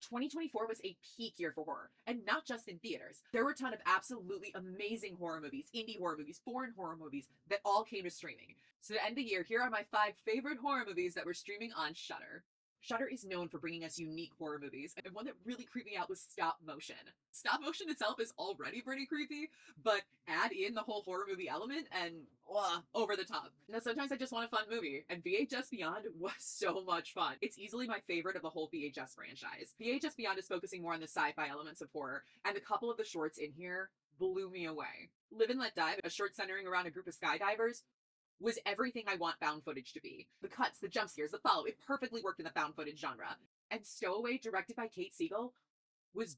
2024 was a peak year for horror, and not just in theaters. There were a ton of absolutely amazing horror movies, indie horror movies, foreign horror movies that all came to streaming. So to end the year, here are my 5 favorite horror movies that were streaming on Shudder. Shudder is known for bringing us unique horror movies, and one that really creeped me out was stop motion. Stop motion itself is already pretty creepy, but add in the whole horror movie element and over the top. Now, sometimes I just want a fun movie, and VHS Beyond was so much fun. It's easily my favorite of the whole VHS franchise. VHS Beyond is focusing more on the sci-fi elements of horror, and a couple of the shorts in here blew me away. Live and Let Die, a short centering around a group of skydivers, was everything I want found footage to be. The cuts, the jump scares, the follow, it perfectly worked in the found footage genre. And Stowaway, directed by Kate Siegel, was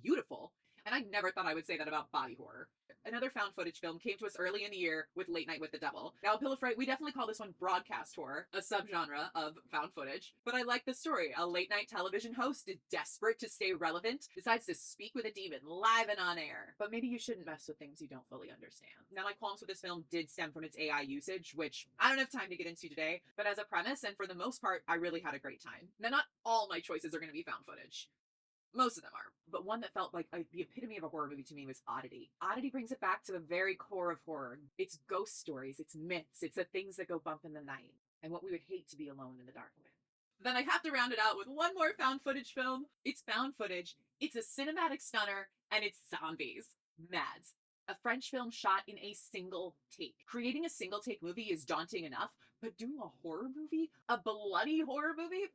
beautiful. And I never thought I would say that about body horror. Another found footage film came to us early in the year with Late Night with the Devil. Now, Pillow Fright, we definitely call this one broadcast horror, a subgenre of found footage. But I like the story. A late night television host is desperate to stay relevant, decides to speak with a demon live and on air. But maybe you shouldn't mess with things you don't fully understand. Now, my qualms with this film did stem from its AI usage, which I don't have time to get into today. But as a premise, and for the most part, I really had a great time. Now, not all my choices are going to be found footage. Most of them are. But one that felt like the epitome of a horror movie to me was Oddity. Oddity brings it back to the very core of horror. It's ghost stories, it's myths, it's the things that go bump in the night, and what we would hate to be alone in the dark with. Then I have to round it out with one more found footage film. It's found footage, it's a cinematic stunner, and it's zombies. Mads. A French film shot in a single take. Creating a single take movie is daunting enough, but doing a horror movie? A bloody horror movie?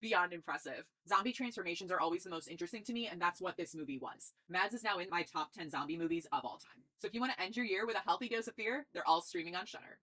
Beyond impressive. Zombie transformations are always the most interesting to me, and that's what this movie was. Mads is now in my top 10 zombie movies of all time. So if you want to end your year with a healthy dose of fear, they're all streaming on Shudder.